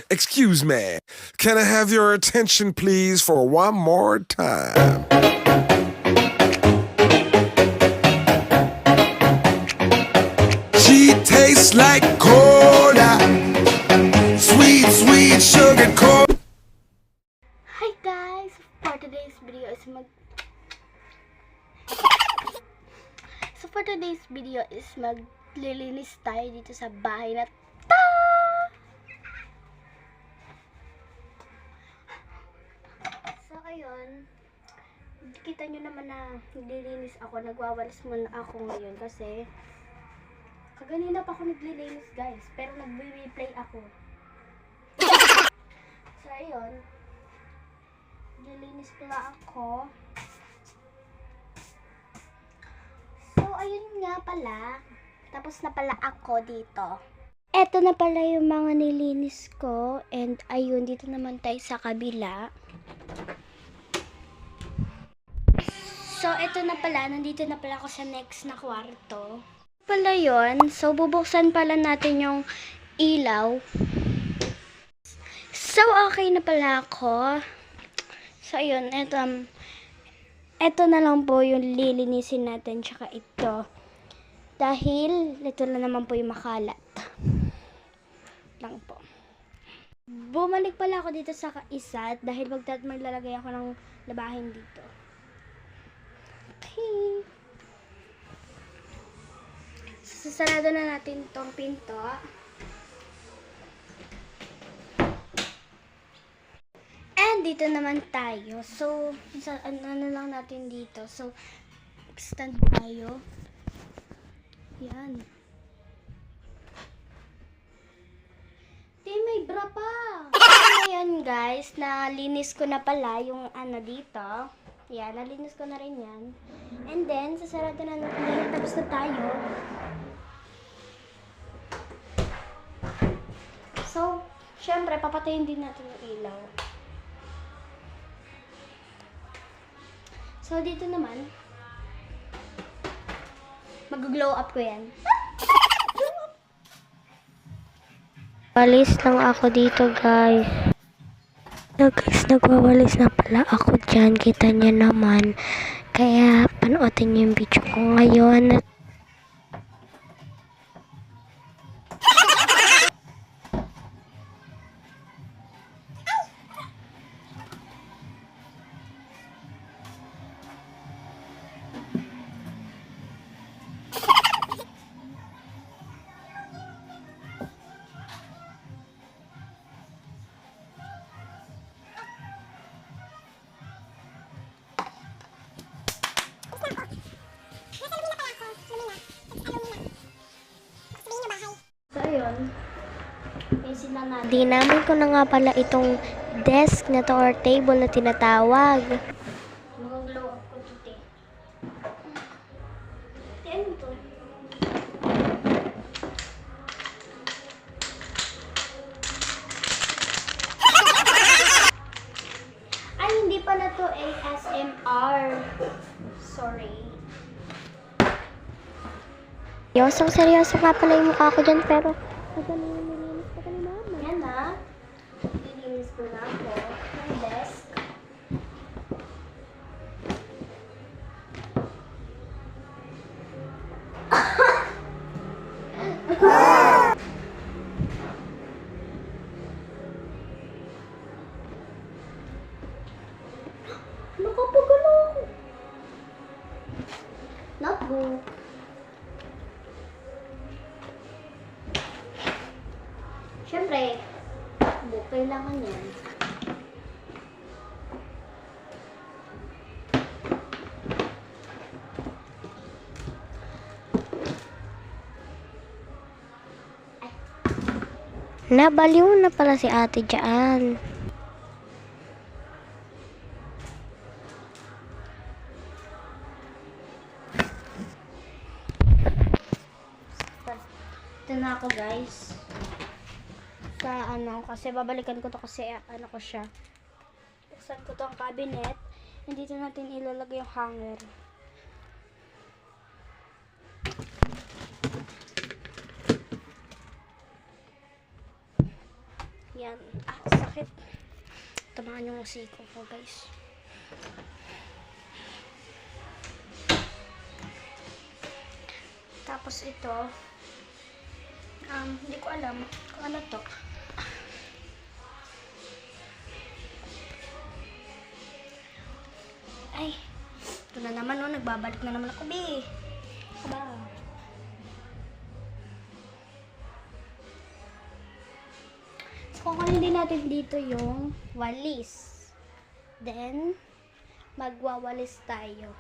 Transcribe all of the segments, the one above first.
Excuse me, can I have your attention please for one more time? She tastes like cola, sweet, sweet sugar cola. Hi guys! For today's video is maglilinis tayo dito sa bahay na to. So ayun, kita nyo naman na naglilinis ako, nagwawalis muna ako ngayon kasi kaganina pa ako naglilinis guys, pero nag-replay ako. So ayun, naglilinis pala ako. So, ayun nga pala. Tapos na pala ako dito. Eto na pala yung mga nilinis ko. And ayun, dito naman tayo sa kabila. So, eto na pala. Nandito na pala ako sa next na kwarto. Pala yun. So, bubuksan pala natin yung ilaw. So, okay na pala ako. So, ayun. Ito na lang po yung lilinisin natin, tsaka ito. Dahil, ito na naman po yung makalat. Lang po. Bumalik pala ako dito sa isa dahil maglalagay ako ng labahin dito. Okay. Sasarado na natin tong pinto. And dito naman tayo. So, ano lang natin dito. So, stand tayo. Yan. May bra pa. Ngayon guys, nalinis ko na pala yung ano dito. Yan, nalinis ko na rin yan. And then, sasarado na natin. Tapos na tayo. So, syempre, papatayin din natin yung ilaw. So, dito naman, mag-glow up ko yan. Walis lang ako dito, guys. So, guys, nagwawalis na pala ako dyan. Kita niyo naman. Kaya, panootin niyo yung video ko ngayon. So, ayun. Dinamay ko na nga pala itong desk na to or table na tinatawag. Mag-glow up ko to, te. Ano to? Ay, hindi pala to ASMR. Sorry. Seryoso nga pala yung mukha ko dyan, pero nilinis pa ka ni mama. Yan na. Nilinis ko na ako. Yung desk. Nakapagano ako. Notebook. Siyempre, kailangan yan. Nabaliw na pala si ate dyan. Ito na ako guys. Sa ano, kasi babalikan ko to kasi ano ko siya. Buksan ko to ang cabinet. And dito natin ilalagay yung hanger. Yan. Sakit. Tamaan yung siko ko, guys. Tapos ito, hindi ko alam kung ano to. Ay, ito na naman, oh, nagbabalik na naman ako, be. Aba. So, kukunin din natin dito yung walis. Then, magwawalis tayo.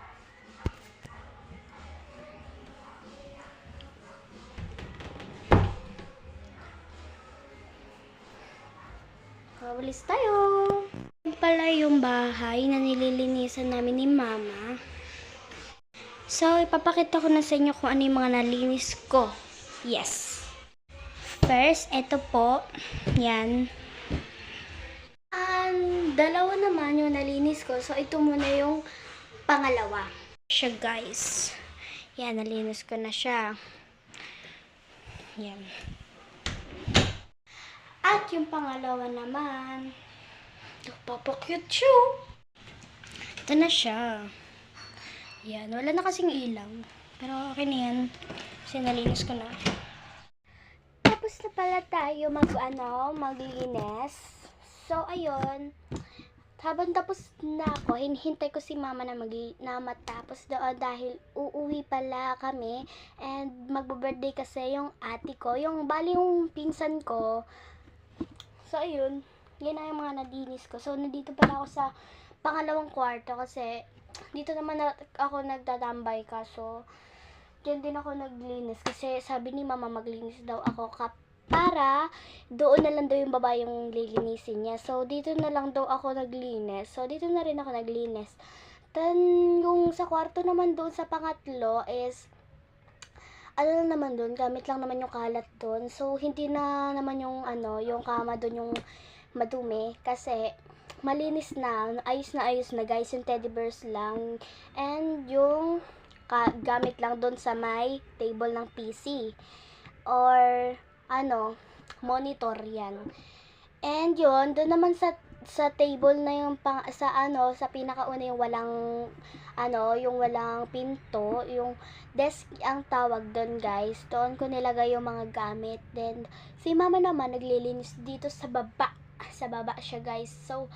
Wawalis tayo. Yan pala yung bahay na nililinisan namin ni Mama. So, ipapakita ko na sa inyo kung ano yung mga nalinis ko. Yes. First, ito po. Yan. Dalawa naman yung nalinis ko. So, ito muna yung pangalawa. Siya, guys. Yan, nalinis ko na siya. Yan. At yung pangalawa naman, papakyut siya. Ito na siya. Yan, wala na kasing ilaw. Pero okay na yan. Kasi nalinis ko na. Tapos na pala tayo maglinis. So, ayun. Habang tapos na ako, hinihintay ko si Mama na matapos doon dahil uuwi pala kami. And magbo-birthday kasi yung ate ko. Yung bali yung pinsan ko. So, ayun. Yan na yung mga nadinis ko. So, nandito pala ako sa pangalawang kwarto kasi dito naman ako nagtatambay ka. So, dyan din ako naglinis. Kasi sabi ni Mama maglinis daw ako para doon na lang daw yung babae yung lilinisin niya. So, dito na lang daw ako naglinis. So, dito na rin ako naglinis. Then, yung sa kwarto naman doon sa pangatlo is ano lang naman doon, gamit lang naman yung kalat doon. So, hindi na naman yung yung kama doon yung madumi kasi malinis na ayos na guys, yung teddy bears lang and yung gamit lang doon sa may table ng PC or monitor yan. And yun, doon naman sa table na yung sa pinakauna yung yung walang pinto, yung desk ang tawag doon, guys. Doon ko nilagay yung mga gamit. Then si Mama naman naglilinis dito sa baba. Sa baba siya, guys. So,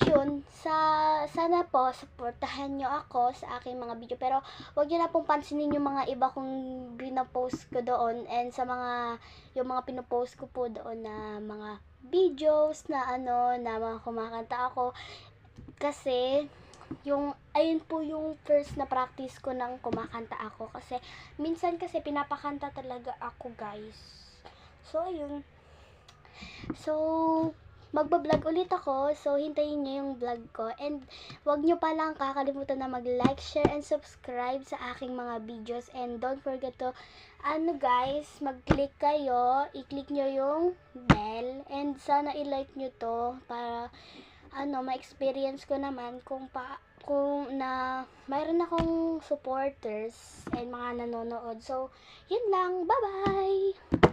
yun, sana po supportahan nyo ako sa aking mga video, pero wag nyo na pong pansinin yung mga iba kong pinopost ko doon and sa yung mga pinopost ko po doon na mga videos na na mga kumakanta ako kasi ayun po yung first na practice ko ng kumakanta ako kasi minsan kasi pinapakanta talaga ako, guys. So, ayun. So, magbablog ulit ako. So, hintayin nyo yung vlog ko. And, wag nyo palang kakalimutan na mag-like, share, and subscribe sa aking mga videos. And, don't forget to, guys, mag-click kayo. I-click nyo yung bell. And, sana i-like nyo to para, ma-experience ko naman kung na mayroon akong supporters and mga nanonood. So, yun lang. Bye-bye!